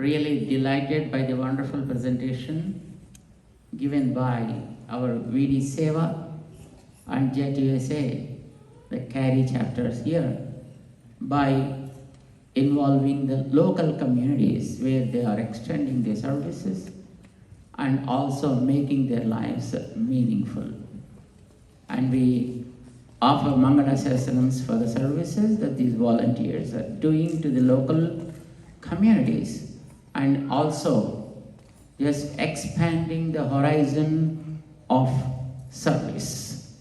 really delighted by the wonderful presentation given by our VD Seva and Jet USA, the Cary chapters here, by involving the local communities where they are extending their services and also making their lives meaningful. And we offer Mangala Sasanams for the services that these volunteers are doing to the local communities, and also just expanding the horizon of service.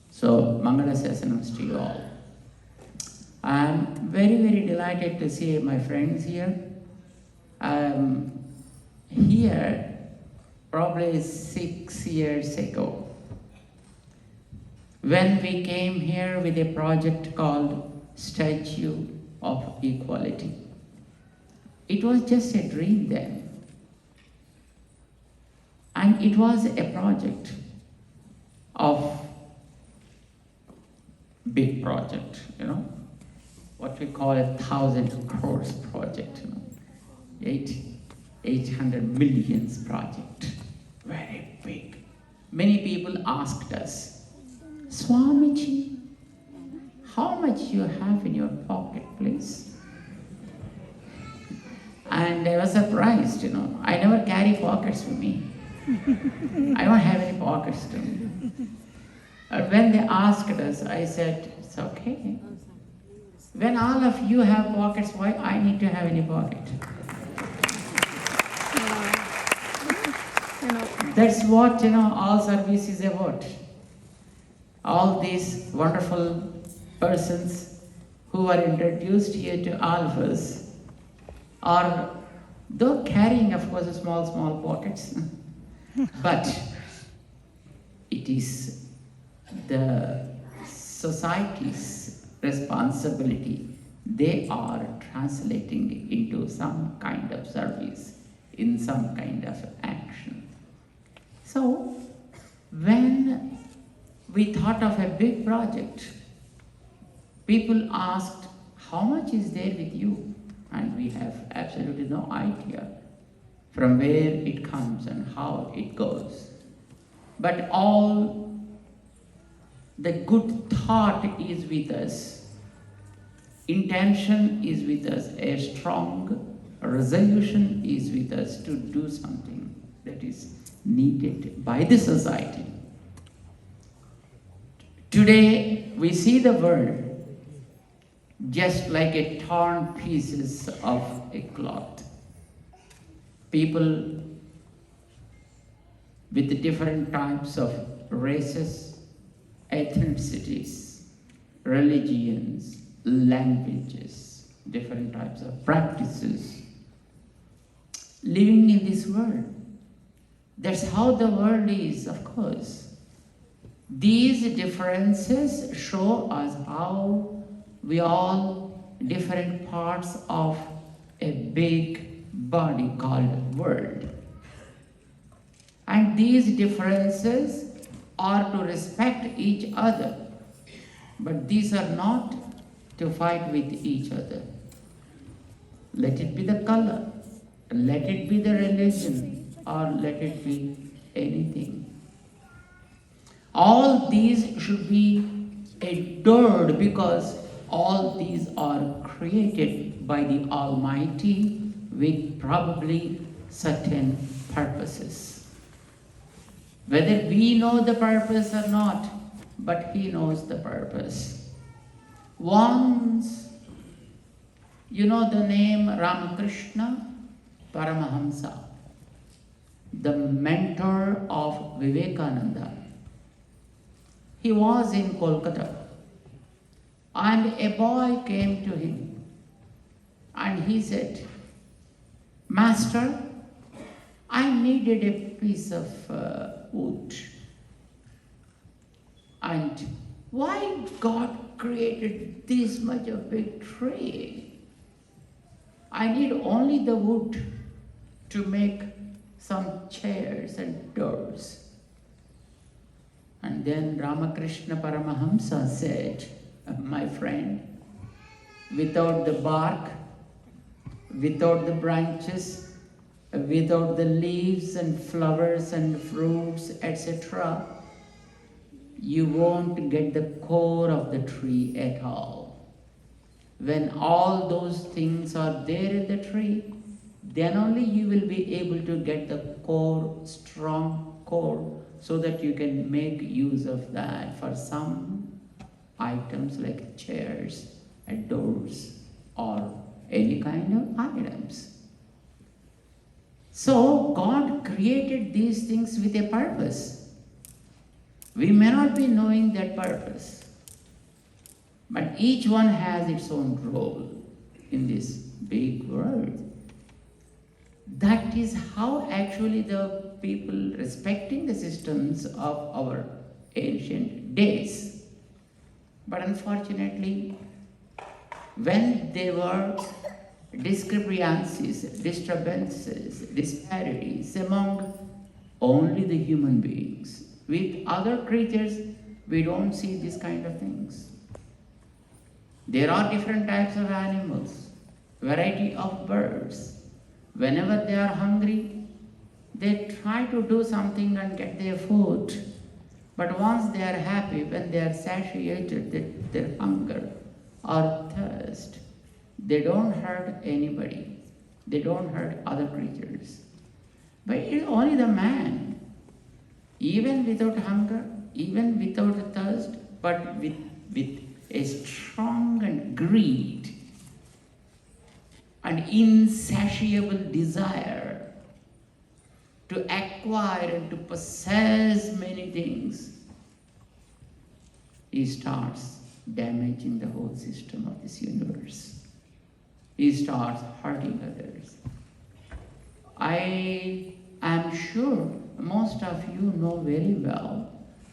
So Mangala Sasanams to you all. I'm very, very delighted to see my friends here. Here probably 6 years ago, when we came here with a project called Statue of Equality. It was just a dream then. And it was a project of big project, what we call 1,000 crores project, 800 millions project, very big. Many people asked us, Swamiji, how much you have in your pocket, please? And I was surprised, I never carry pockets with me. I don't have any pockets to me. When they asked us, I said, it's okay. When all of you have pockets, why I need to have any pocket? That's what, all service is about. All these wonderful persons who are introduced here to all of us are, though carrying, of course, small pockets, but it is the society's responsibility. They are translating into some kind of service, in some kind of action. So, when we thought of a big project, people asked, how much is there with you? And we have absolutely no idea from where it comes and how it goes. But all the good thought is with us. Intention is with us. A strong resolution is with us to do something that is needed by the society. Today, we see the world just like a torn pieces of a cloth. People with different types of races, ethnicities, religions, languages, different types of practices, living in this world. That's how the world is, of course. These differences show us how we all different parts of a big body called world. And these differences are to respect each other, but these are not to fight with each other. Let it be the color, let it be the religion, or let it be anything. All these should be adored because all these are created by the Almighty with probably certain purposes. Whether we know the purpose or not, but He knows the purpose. Once, you know the name Ramakrishna Paramahamsa, the mentor of Vivekananda. He was in Kolkata, and a boy came to him and he said, Master, I needed a piece of wood. And why God created this much of big tree? I need only the wood to make some chairs and doors. And then Ramakrishna Paramahamsa said, my friend, without the bark, without the branches, without the leaves and flowers and fruits, etc., you won't get the core of the tree at all. When all those things are there in the tree, then only you will be able to get the core, strong core, so that you can make use of that for some items like chairs and doors or any kind of items. So God created these things with a purpose. We may not be knowing that purpose, but each one has its own role in this big world. That is how actually the people respecting the systems of our ancient days. But unfortunately, when there were discrepancies, disturbances, disparities among only the human beings, with other creatures, we don't see this kind of things. There are different types of animals, variety of birds. Whenever they are hungry, they try to do something and get their food. But once they are happy, when they are satiated with their hunger or thirst, they don't hurt anybody. They don't hurt other creatures. But it is only the man, even without hunger, even without thirst, but with a strong and greed and insatiable desire to acquire and to possess many things, he starts damaging the whole system of this universe. He starts hurting others. I am sure most of you know very well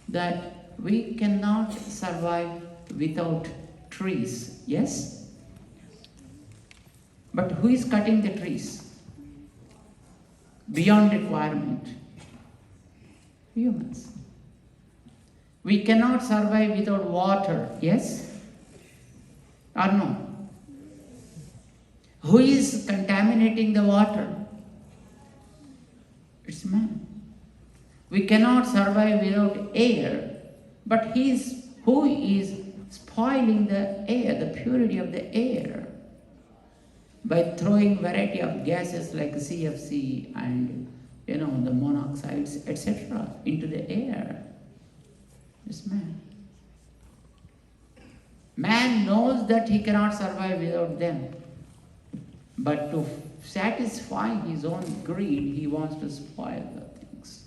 that we cannot survive without trees, yes? But who is cutting the trees beyond requirement? Humans. We cannot survive without water, yes? Or no? Who is contaminating the water? It's man. We cannot survive without air, but who is spoiling the air, the purity of the air, by throwing variety of gases like CFC and the monoxides, etc., into the air? It's man. Man knows that he cannot survive without them, but to satisfy his own greed, he wants to spoil the things.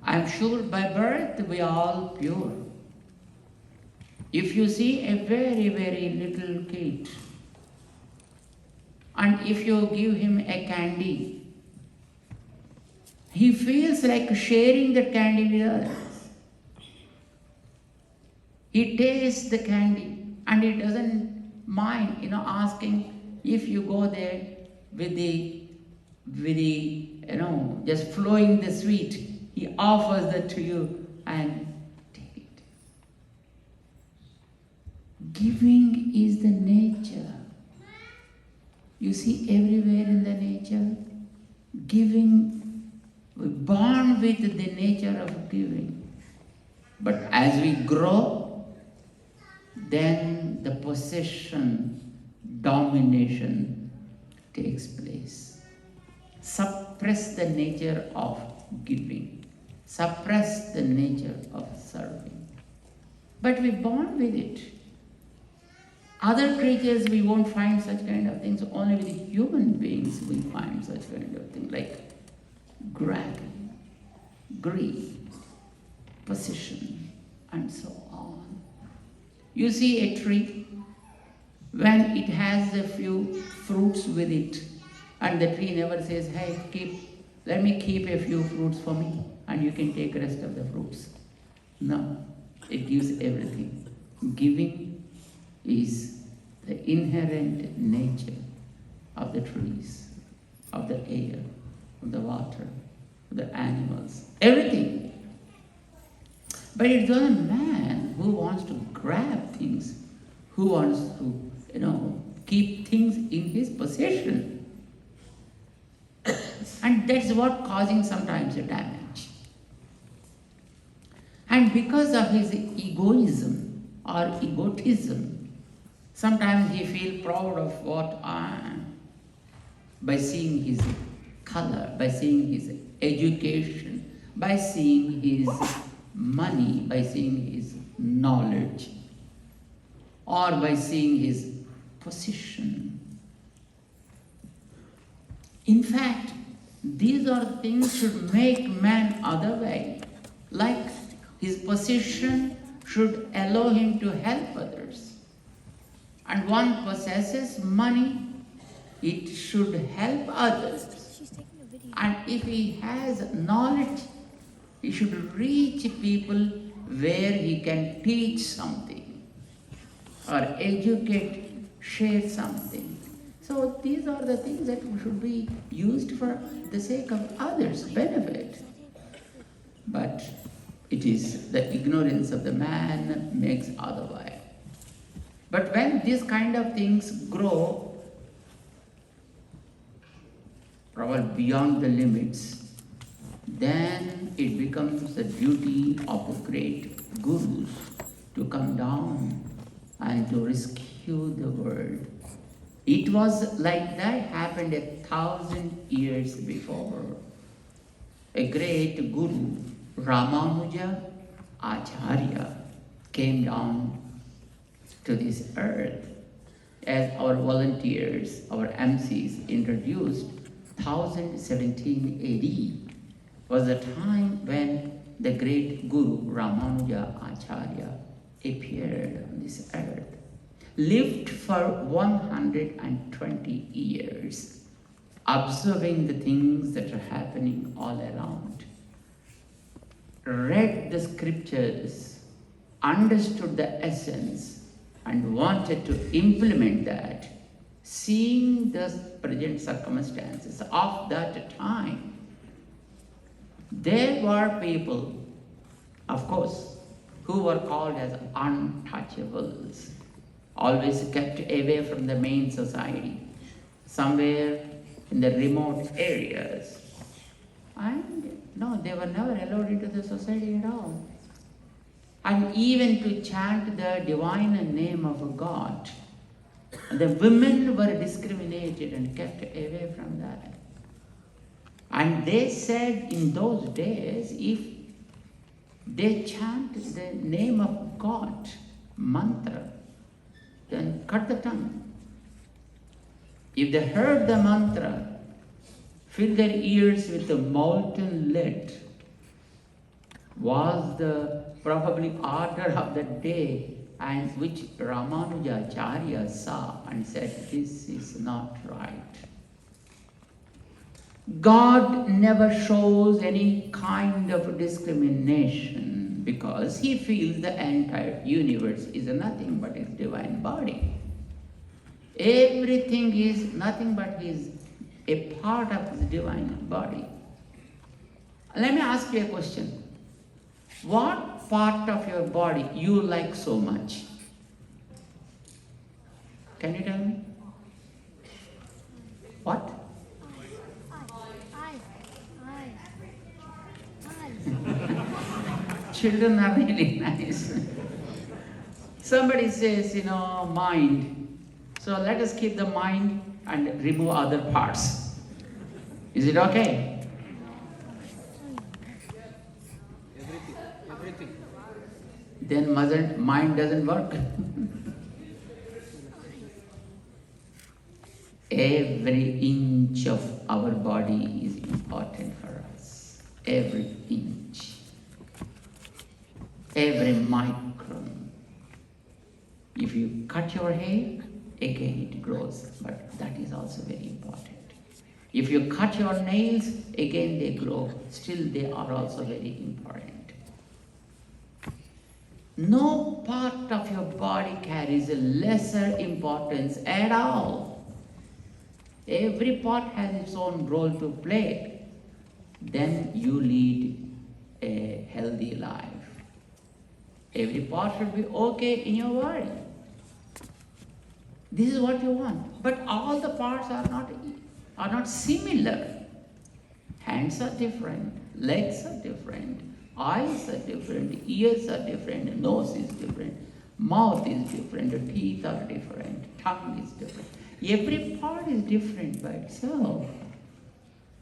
I'm sure by birth we are all pure. If you see a very, very little kid, and if you give him a candy, he feels like sharing the candy with others. He tastes the candy and he doesn't mind, asking if you go there with the just flowing the sweet. He offers that to you and take it. Giving is the nature. You see everywhere in the nature, giving, we're born with the nature of giving. But as we grow, then the possession, domination takes place. Suppress the nature of giving. Suppress the nature of serving. But we're born with it. Other creatures, we won't find such kind of things. Only with human beings we find such kind of things, like grabbing, greed, possession, and so on. You see a tree, when it has a few fruits with it, and the tree never says, hey, let me keep a few fruits for me, and you can take the rest of the fruits. No, it gives everything. Giving is the inherent nature of the trees, of the air, of the water, of the animals, everything. But it's only man who wants to grab things, who wants to, keep things in his possession. And that's what causing sometimes a damage. And because of his egoism or egotism, sometimes he feels proud of what I am by seeing his color, by seeing his education, by seeing his money, by seeing his knowledge, or by seeing his position. In fact, these are things should make man otherwise. Like his position should allow him to help others. And one possesses money, it should help others. And if he has knowledge, he should reach people where he can teach something or educate, share something. So these are the things that should be used for the sake of others' benefit. But it is the ignorance of the man makes otherwise. But when these kind of things grow, probably beyond the limits, then it becomes the duty of the great gurus to come down and to rescue the world. It was like that happened 1,000 years before. A great guru, Ramanuja Acharya, came down to this earth. As our volunteers, our MCs introduced, 1017 AD was the time when the great guru Ramanuja Acharya appeared on this earth. Lived for 120 years, observing the things that are happening all around. Read the scriptures, understood the essence, and wanted to implement that, seeing the present circumstances of that time. There were people, of course, who were called as untouchables, always kept away from the main society, somewhere in the remote areas. And no, they were never allowed into the society at all. And even to chant the divine name of a God, the women were discriminated and kept away from that. And they said in those days, if they chant the name of God, mantra, then cut the tongue. If they heard the mantra, fill their ears with the molten lead, was the probably order of the day, and which Ramanujacharya saw and said, this is not right. God never shows any kind of discrimination because he feels the entire universe is nothing but his divine body. Everything is nothing but his a part of his divine body. Let me ask you a question. What part of your body you like so much? Can you tell me? What? Children are really nice. Somebody says, mind. So let us keep the mind and remove other parts. Is it okay? Everything. Then mind doesn't work. Every inch of our body is important for us. Every inch. Every micron. If you cut your hair, again it grows, but that is also very important. If you cut your nails, again they grow, still they are also very important. No part of your body carries a lesser importance at all. Every part has its own role to play. Then you lead a healthy life. Every part should be okay in your body. This is what you want. But all the parts are not similar. Hands are different, legs are different, eyes are different, ears are different, nose is different, mouth is different, teeth are different, tongue is different. Every part is different by itself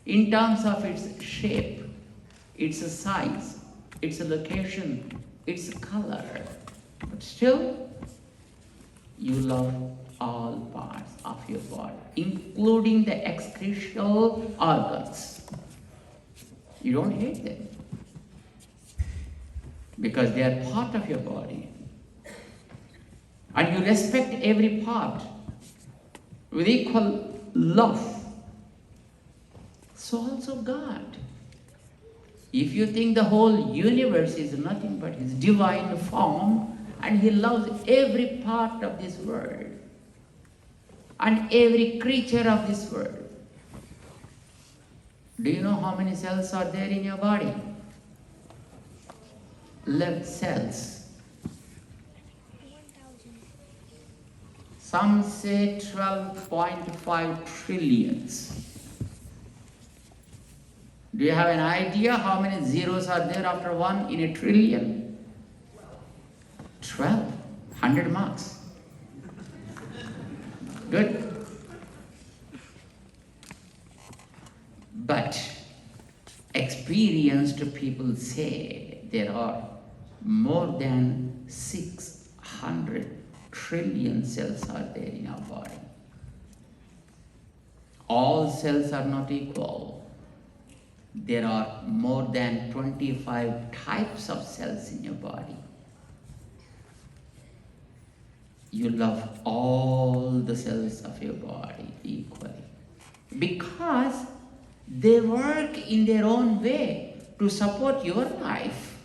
in terms of its shape, its size, its location, its color. But still, you love all parts of your body, including the excretional organs. You don't hate them because they are part of your body. And you respect every part with equal love. So also God. If you think the whole universe is nothing but His divine form, and He loves every part of this world and every creature of this world. Do you know how many cells are there in your body? 11 cells. Some say 12.5 trillions. Do you have an idea how many zeros are there after 1 in a trillion? 12. 100 marks. Good. But experienced people say there are more than 600 trillion cells are there in our body. All cells are not equal. There are more than 25 types of cells in your body. You love all the cells of your body equally because they work in their own way to support your life.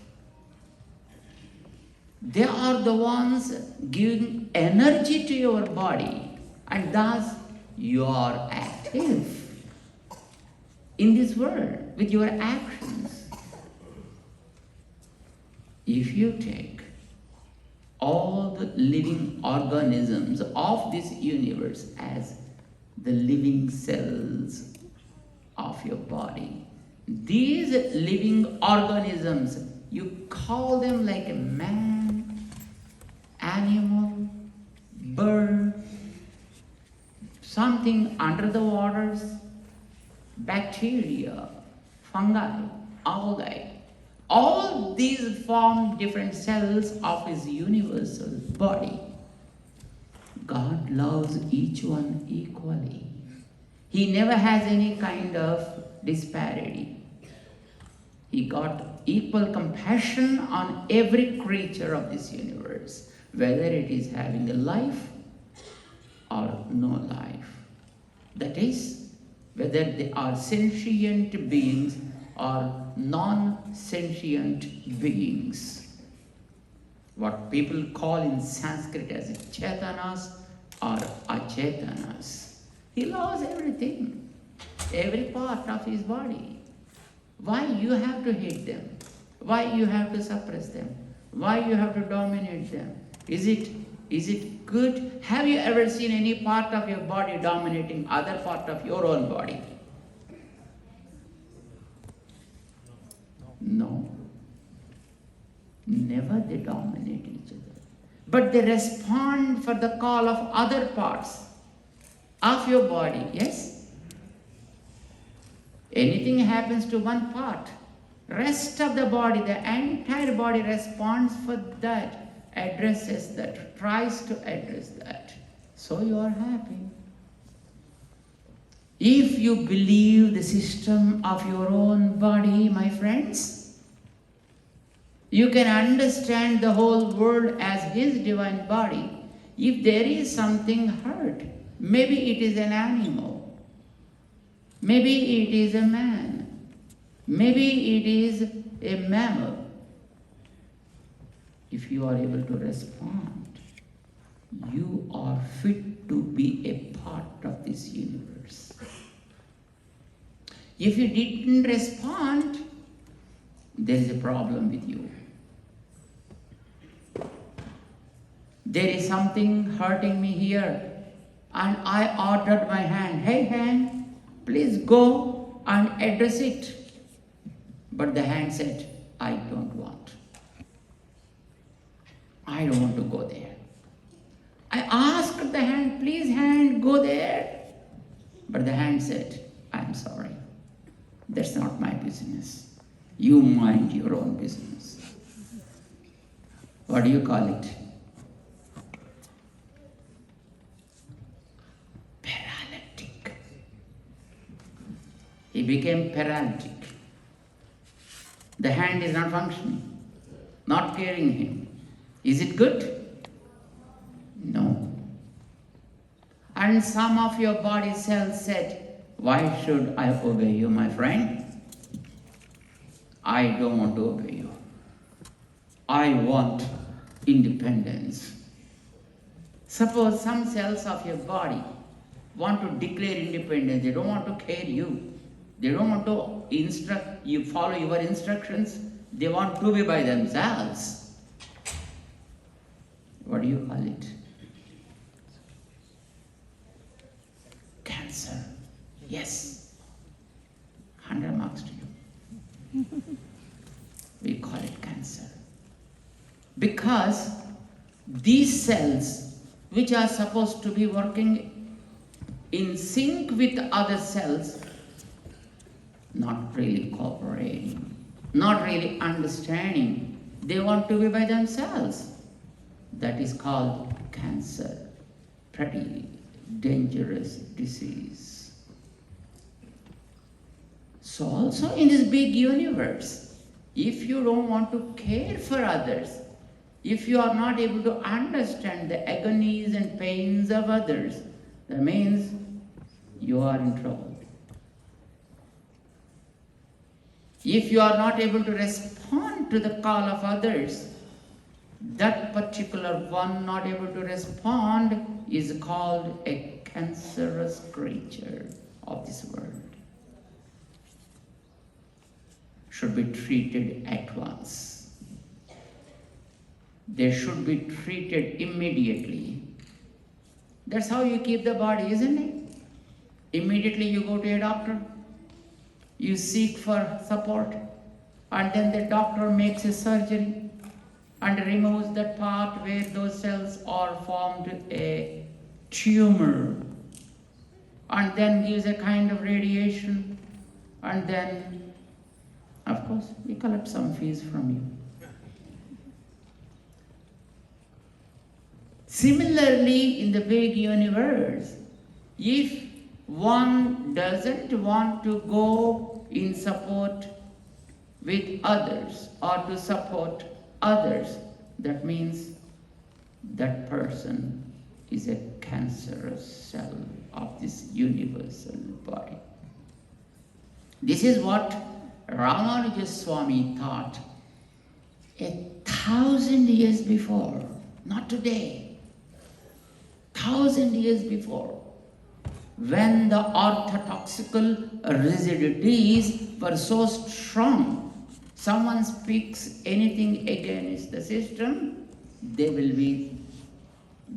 They are the ones giving energy to your body, and thus you are active in this world with your actions. If you take all the living organisms of this universe as the living cells of your body, these living organisms, you call them like a man, animal, bird, something under the waters, bacteria, fungi, algae. All these form different cells of His universal body. God loves each one equally. He never has any kind of disparity. He got equal compassion on every creature of this universe, whether it is having a life or no life. That is, whether they are sentient beings or non-sentient beings. What people call in Sanskrit as chetanas or achetanas. He loves everything, every part of His body. Why you have to hate them? Why you have to suppress them? Why you have to dominate them? Is it good? Have you ever seen any part of your body dominating other part of your own body? No. Never they dominate each other. But they respond for the call of other parts of your body, yes? Anything happens to one part, rest of the body, the entire body responds for that, addresses that, tries to address that. So you are happy. If you believe the system of your own body, my friends, you can understand the whole world as His divine body. If there is something hurt, maybe it is an animal, maybe it is a man, maybe it is a mammal. If you are able to respond, you are fit to be a part of this universe. If you didn't respond, there is a problem with you. There is something hurting me here. And I ordered my hand, hey hand, please go and address it. But the hand said, I don't want. I don't want to go there. I asked the hand, please hand, go there. But the hand said, I'm sorry. That's not my business. You mind your own business. What do you call it? Paralytic. He became paralytic. The hand is not functioning, not carrying him. Is it good? No. And some of your body cells said, why should I obey you, my friend? I don't want to obey you. I want independence. Suppose some cells of your body want to declare independence. They don't want to care you. They don't want to instruct you, follow your instructions. They want to be by themselves. What do you call it? Cancer. Yes. 100 marks to you. We call it cancer. Because these cells, which are supposed to be working in sync with other cells, not really cooperating, not really understanding. They want to be by themselves. That is called cancer. Pretty dangerous disease. So also in this big universe, if you don't want to care for others, if you are not able to understand the agonies and pains of others, that means you are in trouble. If you are not able to respond to the call of others, that particular one not able to respond is called a cancerous creature of this world. Should be treated at once. They should be treated immediately. That's how you keep the body, isn't it? Immediately you go to a doctor. You seek for support, and then the doctor makes a surgery and removes that part where those cells are formed a tumor, and then gives a kind of radiation, and then, of course, we collect some fees from you. Similarly, in the big universe, if one doesn't want to go in support with others or to support others, that means that person is a cancerous cell of this universal body. This is what Ramanuja Swami thought 1,000 years before, not today, 1,000 years before, when the orthodoxical rigidities were so strong. Someone speaks anything against the system, they will be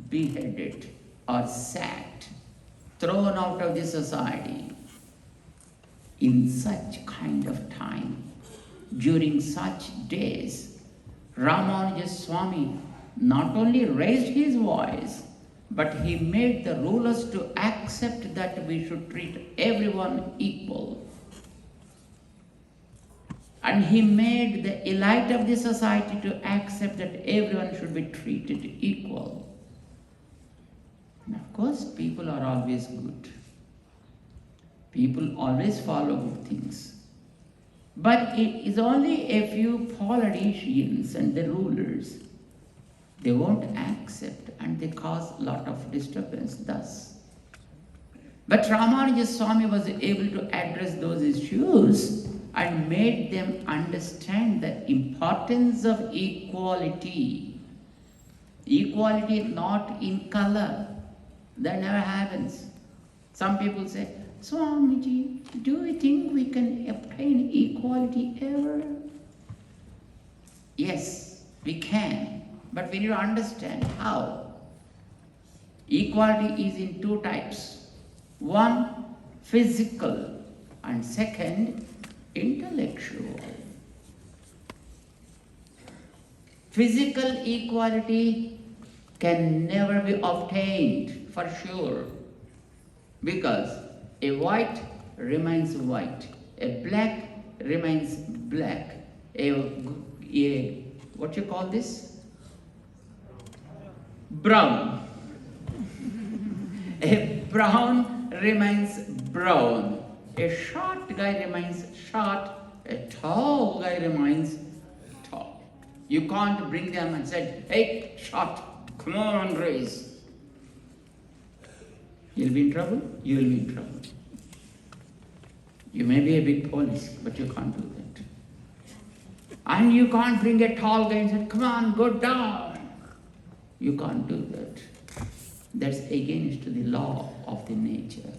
beheaded or sacked, thrown out of the society. In such kind of time, during such days, Ramanuja Swami not only raised his voice, but he made the rulers to accept that we should treat everyone equal. And he made the elite of the society to accept that everyone should be treated equal. And of course, people are always good. People always follow good things. But it is only a few politicians and the rulers, they won't accept and they cause a lot of disturbance thus. But Ramanuja Swami was able to address those issues and made them understand the importance of equality. Equality not in color. That never happens. Some people say, Swamiji, do you think we can obtain equality ever? Yes, we can. But we need to understand how. Equality is in two types. One, physical, and second, intellectual. Physical equality can never be obtained for sure, because a white remains white, a black remains black, what you call this? Brown. A brown remains brown. A short guy remains short. A tall guy remains tall. You can't bring them and say, hey, short, come on, raise. You'll be in trouble? You'll be in trouble. You may be a big police, but you can't do that. And you can't bring a tall guy and say, come on, go down. You can't do that. That's against the law of the nature.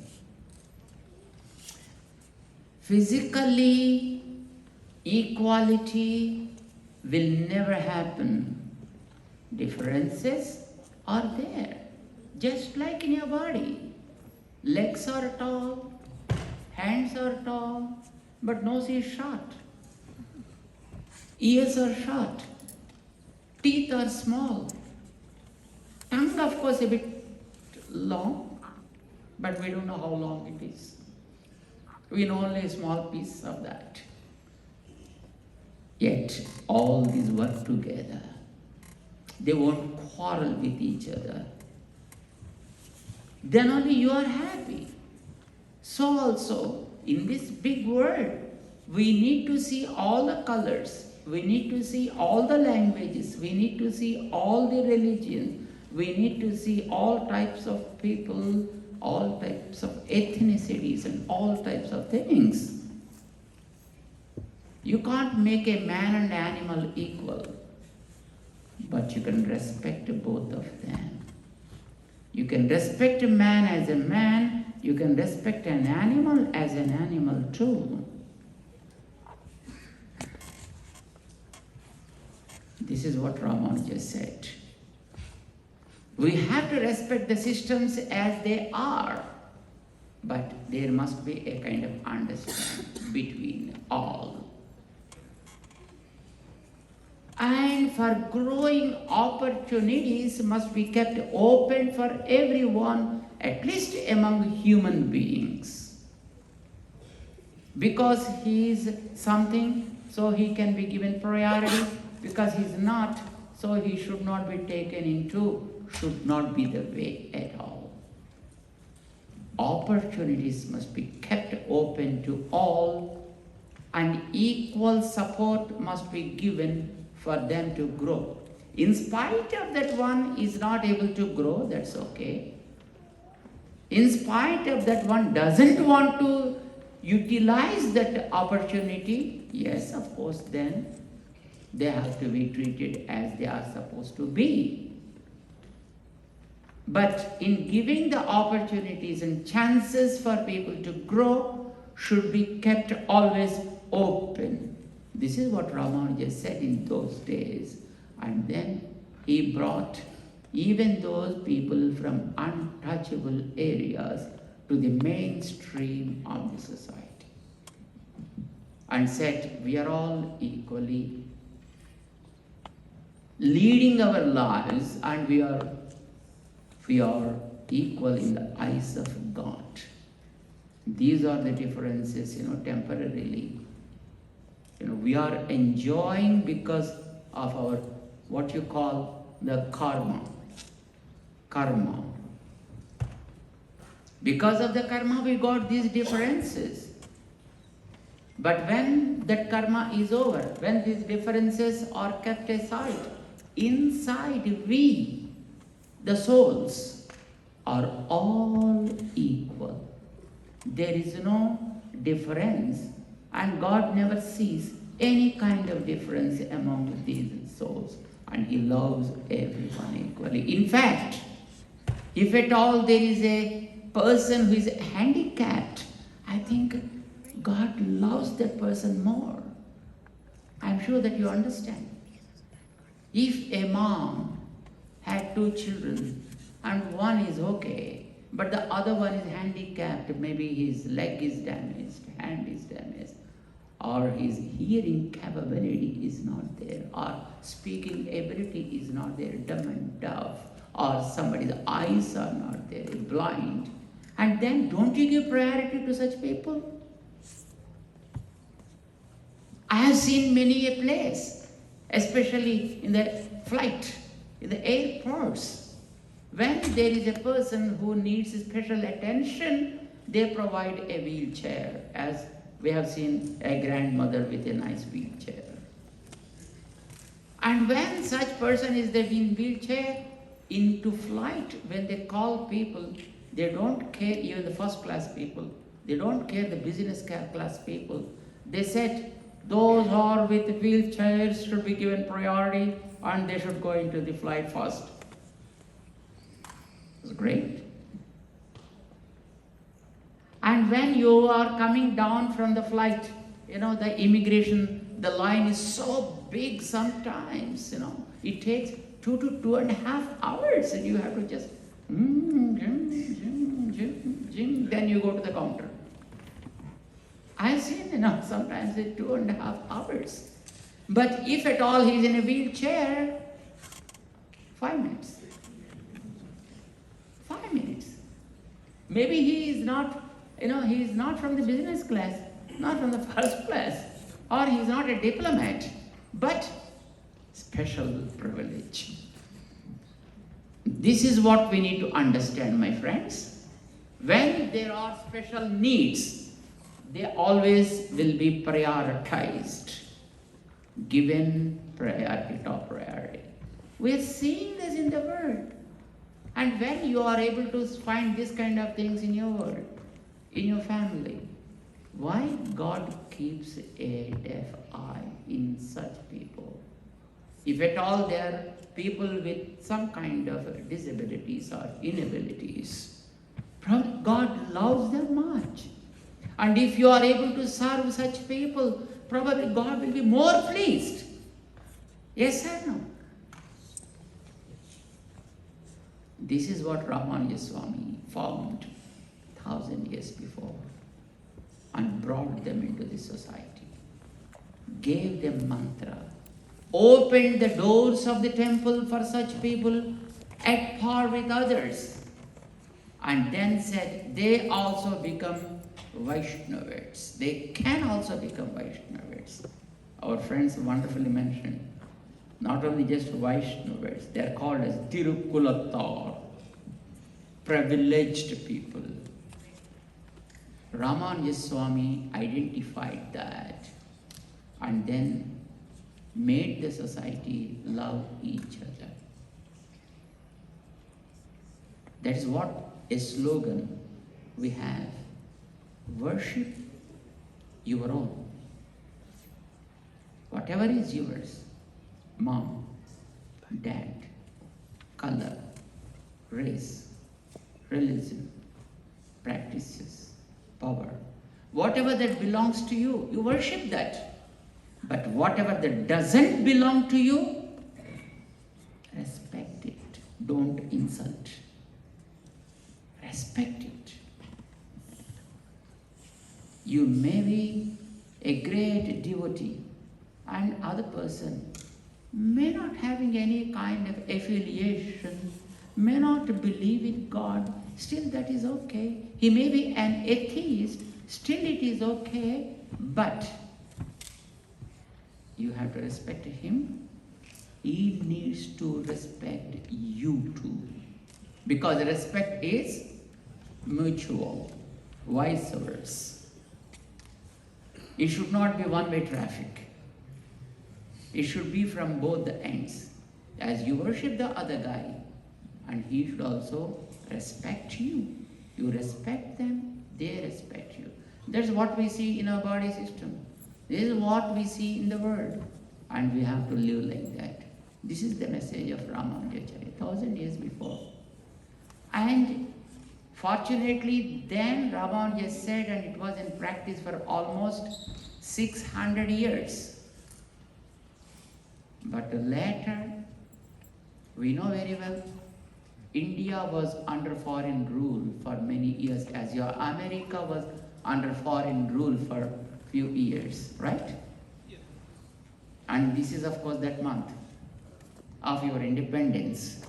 Physically, equality will never happen. Differences are there, just like in your body. Legs are tall, hands are tall, but nose is short. Ears are short. Teeth are small. Tongue, of course, a bit long, but we don't know how long it is. We know only a small piece of that. Yet, all these work together. They won't quarrel with each other. Then only you are happy. So also, in this big world, we need to see all the colors. We need to see all the languages. We need to see all the religions. We need to see all types of people, all types of ethnicities, and all types of things. You can't make a man and animal equal, but you can respect both of them. You can respect a man as a man, you can respect an animal as an animal too. This is what Ramanuja said. We have to respect the systems as they are, but there must be a kind of understanding between all. And for growing, opportunities must be kept open for everyone, at least among human beings. Because he is something, so he can be given priority. Because he is not, so he should not be taken into, should not be the way at all. Opportunities must be kept open to all, and equal support must be given for them to grow. In spite of that one is not able to grow, that's okay. In spite of that one doesn't want to utilize that opportunity, yes, of course, then they have to be treated as they are supposed to be. But in giving the opportunities and chances for people to grow should be kept always open. This is what Ramanuja said in those days. And then he brought even those people from untouchable areas to the mainstream of the society. And said, we are all equally leading our lives, and we are equal in the eyes of God. These are the differences, temporarily. We are enjoying because of our, what you call the karma. Because of the karma, we got these differences. But when that karma is over, when these differences are kept aside, inside we, the souls, are all equal. There is no difference, and God never sees any kind of difference among these souls, and He loves everyone equally. In fact, if at all there is a person who is handicapped, I think God loves that person more. I'm sure that you understand. If a mom had 2 children and one is okay, but the other one is handicapped. Maybe his leg is damaged, hand is damaged, or his hearing capability is not there, or speaking ability is not there, dumb and deaf, or somebody's eyes are not there, blind. And then don't you give priority to such people? I have seen many a place, especially in the flight, in the airports. When there is a person who needs special attention, they provide a wheelchair, as we have seen a grandmother with a nice wheelchair. And when such person is there in wheelchair, into flight, when they call people, they don't care, even the first class people, they don't care the business class people. They said, those who are with wheelchairs should be given priority and they should go into the flight first. It's great. And when you are coming down from the flight, the immigration, the line is so big sometimes, it takes 2 to 2.5 hours, and you have to just then you go to the counter. I've seen, sometimes it's 2.5 hours. But if at all he's in a wheelchair, 5 minutes. 5 minutes. Maybe he is not, he is not from the business class, not from the first class, or he's not a diplomat, but special privilege. This is what we need to understand, my friends. When there are special needs, they always will be prioritized, given priority, top priority. We are seeing this in the world. And when you are able to find this kind of things in your world, in your family, why God keeps a deaf eye in such people? If at all they are people with some kind of disabilities or inabilities, God loves them much. And if you are able to serve such people, probably God will be more pleased. Yes or no? This is what Ramanuja Swami found 1,000 years before and brought them into the society, gave them mantra, opened the doors of the temple for such people at par with others, and then said they also become Vaishnavas. They can also become Vaishnavas. Our friends wonderfully mentioned, not only just Vaishnavas, they are called as Tirukulatar, privileged people. Ramanuja Swami identified that and then made the society love each other. That is what a slogan we have. Worship your own. Whatever is yours, mom, dad, color, race, religion, practices, power, whatever that belongs to you, you worship that. But whatever that doesn't belong to you, respect it. Don't insult. Respect it. You may be a great devotee and other person may not having any kind of affiliation, may not believe in God, still that is okay. He may be an atheist, still it is okay, but you have to respect him. He needs to respect you too. Because respect is mutual, vice versa. It should not be one-way traffic. It should be from both the ends. As you worship the other guy, and he should also respect you. You respect them, they respect you. That's what we see in our body system. This is what we see in the world. And we have to live like that. This is the message of Ramanujacharya, 1,000 years before. And fortunately, then Ramanuja said, and it was in practice for almost 600 years. But later, we know very well, India was under foreign rule for many years, as your America was under foreign rule for few years, right? And this is of course that month of your independence.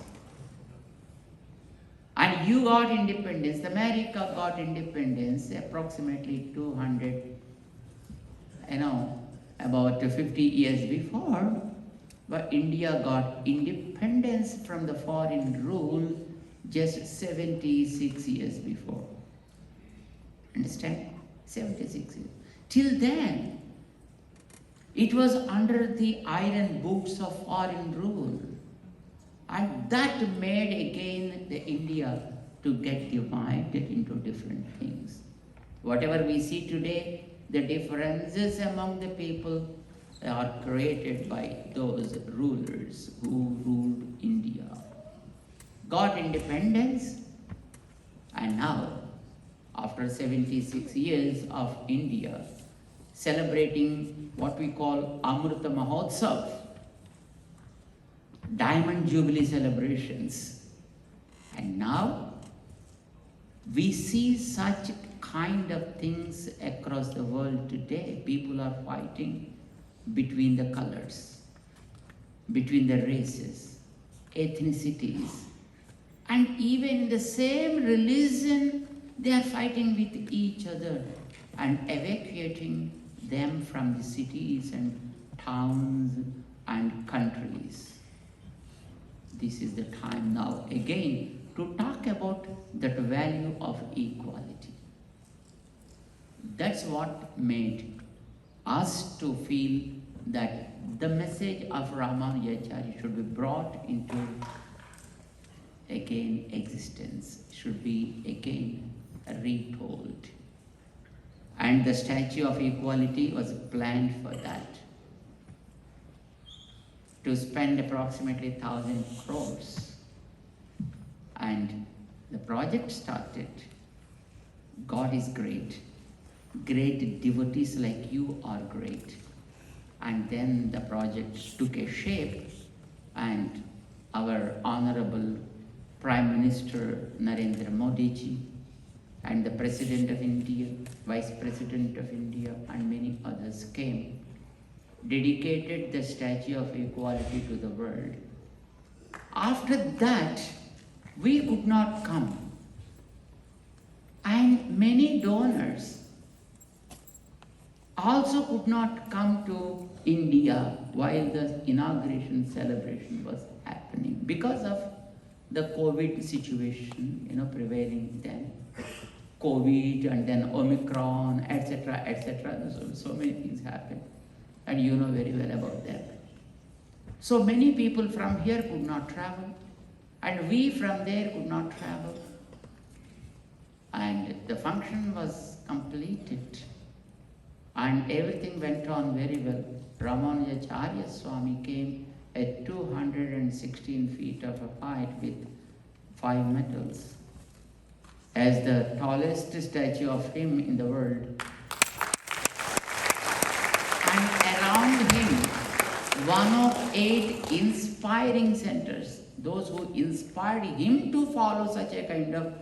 And you got independence, America got independence approximately 200, about 50 years before, but India got independence from the foreign rule just 76 years before. Understand? 76 years. Till then, it was under the iron boots of foreign rule. And that made again the India to get divided into different things. Whatever we see today, the differences among the people are created by those rulers who ruled India. Got independence, and now, after 76 years of India, celebrating what we call Amrita Mahotsav, Diamond Jubilee celebrations. And now, we see such kind of things across the world today. People are fighting between the colors, between the races, ethnicities, and even the same religion, they are fighting with each other and evacuating them from the cities and towns and countries. This is the time now again to talk about that value of equality. That's what made us to feel that the message of Ramanujacharya should be brought into again existence, should be again retold. And the Statue of Equality was planned for that, to spend approximately 1,000 crores. And the project started. God is great. Great devotees like you are great. And then the project took a shape, and our Honorable Prime Minister Narendra Modi ji and the President of India, Vice President of India, and many others came, dedicated the Statue of Equality to the world. After that, we could not come. And many donors also could not come to India while the inauguration celebration was happening because of the COVID situation, prevailing then. COVID and then Omicron, etc., etc. So many things happened. And you know very well about that. So many people from here could not travel, and we from there could not travel. And the function was completed, and everything went on very well. Ramanujacharya Swami came at 216 feet of a height with 5 medals as the tallest statue of him in the world. And around him, one of 8 inspiring centers, those who inspired him to follow such a kind of